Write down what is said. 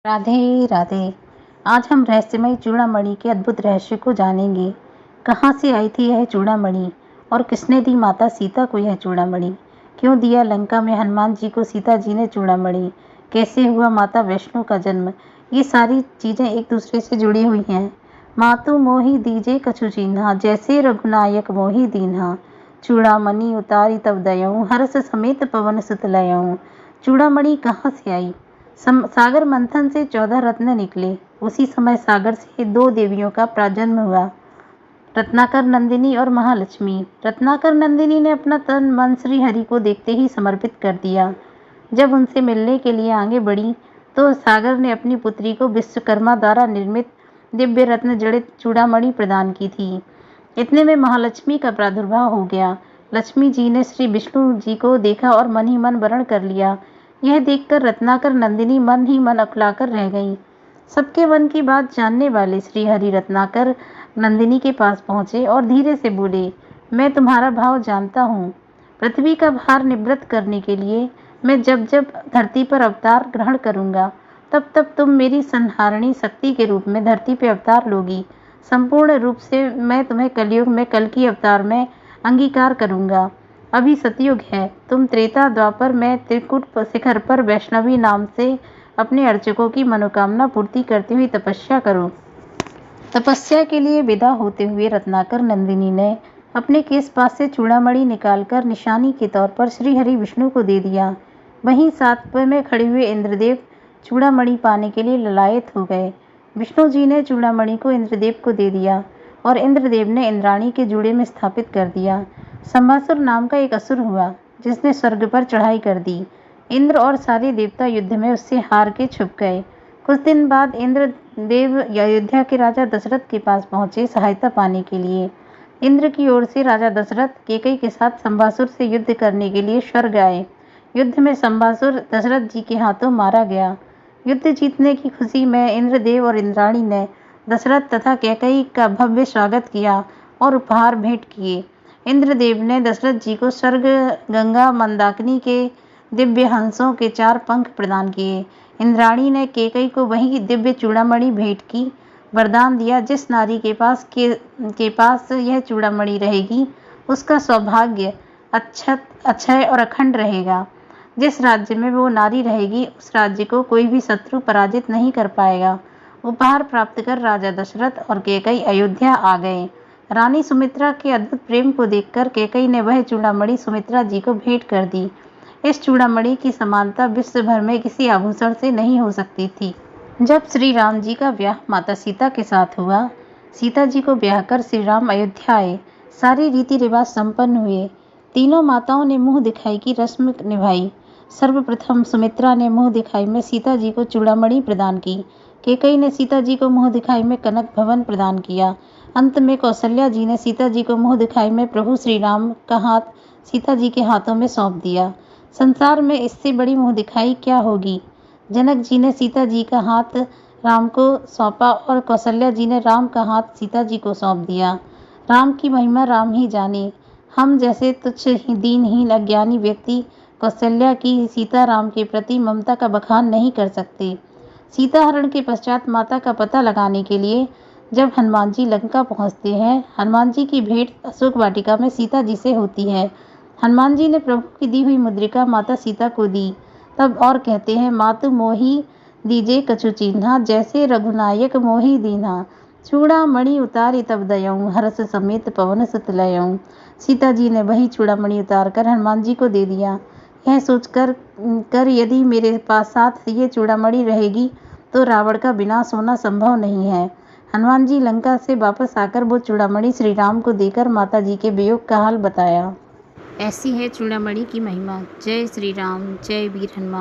राधे राधे। आज हम रहस्यमयी चूड़ामणि के अद्भुत रहस्य को जानेंगे। कहाँ से आई थी यह चूड़ामणि और किसने दी माता सीता को यह चूड़ामणि? क्यों दिया लंका में हनुमान जी को सीता जी ने चूड़ामणि? कैसे हुआ माता वैष्णो का जन्म? ये सारी चीजें एक दूसरे से जुड़ी हुई हैं। मातु मोहि दीजे कछु चिन्हा, जैसे रघुनायक मोहि दीन्हा। चूड़ामणि उतारी तब दयऊँ, हर्ष समेत पवन सुत लयऊँ। चूड़ामणि कहाँ से आई? सागर मंथन से 14 रत्न निकले। उसी समय सागर से 2 देवियों का प्राजन्म हुआ, रत्नाकर नंदिनी और महालक्ष्मी। रत्नाकर नंदिनी ने अपना तन मन श्री हरि को देखते ही समर्पित कर दिया। जब उनसे मिलने के लिए आगे बढ़ी तो सागर ने अपनी पुत्री को विश्वकर्मा द्वारा निर्मित दिव्य रत्न जड़ित चूड़ामणि प्रदान की थी। इतने में महालक्ष्मी का प्रादुर्भाव हो गया। लक्ष्मी जी ने श्री विष्णु जी को देखा और मन ही मन वरण कर लिया। यह देखकर रत्नाकर नंदिनी मन ही मन अकुलाकर रह गई। सबके मन की बात जानने वाले श्री हरि रत्नाकर नंदिनी के पास पहुंचे और धीरे से बोले, मैं तुम्हारा भाव जानता हूँ। पृथ्वी का भार निवृत्त करने के लिए मैं जब जब धरती पर अवतार ग्रहण करूँगा, तब तब तुम मेरी संहारणी शक्ति के रूप में धरती पर अवतार लोगी। संपूर्ण रूप से मैं तुम्हें कलयुग में कल की अवतार में अंगीकार करूँगा। अभी सतयुग है, तुम त्रेता द्वापर में त्रिकुट शिखर पर वैष्णवी नाम से अपने अर्चकों की मनोकामना पूर्ति करती हुई तपस्या करो। तपस्या के लिए विदा होते हुए रत्नाकर नंदिनी ने अपने केस पास से चूड़ामणि निकालकर निशानी के तौर पर श्री हरि विष्णु को दे दिया। वहीं साथ में खड़े हुए इंद्रदेव चूड़ामणि पाने के लिए ललायत हो गए। विष्णु जी ने चूड़ामणि को इंद्रदेव को दे दिया और इंद्रदेव ने इंद्राणी के जूड़े में स्थापित कर दिया। संभासुर नाम का एक असुर हुआ जिसने स्वर्ग पर चढ़ाई कर दी। इंद्र और सारे देवता युद्ध में उससे हार के छुप गए। कुछ दिन बाद इंद्रदेव अयोध्या के राजा दशरथ के पास पहुंचे सहायता पाने के लिए। इंद्र की ओर से राजा दशरथ कैकेयी के साथ संभासुर से युद्ध करने के लिए स्वर्ग आए। युद्ध में संभासुर दशरथ जी के हाथों मारा गया। युद्ध जीतने की खुशी में इंद्रदेव और इंद्राणी ने दशरथ तथा कैकेयी का भव्य स्वागत किया और उपहार भेंट किए। इंद्रदेव ने दशरथ जी को स्वर्ग गंगा मंदाकिनी के दिव्य हंसों के 4 पंख प्रदान किए। इंद्राणी ने कैकेयी को वही दिव्य चूड़ामणि भेंट की। वरदान दिया, जिस नारी के पास यह चूड़ामणि रहेगी उसका सौभाग्य अक्षय और अखंड रहेगा। जिस राज्य में वो नारी रहेगी उस राज्य को कोई भी शत्रु पराजित नहीं कर पाएगा। उपहार प्राप्त कर राजा दशरथ और कैकेयी अयोध्या आ गए। रानी सुमित्रा के अद्भुत प्रेम को देखकर कैकेयी ने वह चूड़ामणि सुमित्रा जी को भेंट कर दी। इस चूड़ामणि की समानता विश्व भर में किसी आभूषण से नहीं हो सकती थी। जब श्री राम जी का ब्याह माता सीता के साथ हुआ, सीता जी को ब्याह कर श्री राम अयोध्या आए। सारे रीति रिवाज संपन्न हुए। तीनों माताओं ने मुंह दिखाई की रस्म निभाई। सर्वप्रथम सुमित्रा ने मुंह दिखाई में सीता जी को चूड़ामणि प्रदान की। कैकेयी ने सीता जी को मुंह दिखाई में कनक भवन प्रदान किया। अंत में कौशल्या जी ने सीता जी को मुंह दिखाई में प्रभु श्री राम का हाथ सीता जी के हाथों में सौंप दिया। संसार में इससे बड़ी मुंह दिखाई क्या होगी। जनक जी ने सीता जी का हाथ राम को सौंपा और कौशल्या जी ने राम का हाथ सीता जी को सौंप दिया। राम की महिमा राम ही जाने। हम जैसे तुच्छ दीनहीन अज्ञानी व्यक्ति कौशल्या की सीता राम के प्रति ममता का बखान नहीं कर सकते। सीता हरण के पश्चात माता का पता लगाने के लिए जब हनुमान जी लंका पहुंचते हैं, हनुमान जी की भेंट अशोक वाटिका में सीता जी से होती है। हनुमान जी ने प्रभु की दी हुई मुद्रिका माता सीता को दी। तब और कहते हैं, मातु मोहि दीजे कछु चिन्हा, जैसे रघुनायक मोहि दीन्हा। चूड़ामणि उतारी तब दयऊँ, हर्ष समेत पवन सुत लयऊँ। सीता जी ने वही चूड़ामणि उतार कर हनुमान जी को दे दिया। यह सोचकर यदि मेरे पास साथ ये चूड़ामणि रहेगी तो रावण का विनाश होना संभव नहीं है। हनुमान जी लंका से वापस आकर वो चूड़ामणि श्री राम को देकर माता जी के वियोग का हाल बताया। ऐसी है चूड़ामणि की महिमा। जय श्री राम, जय वीर हनुमान।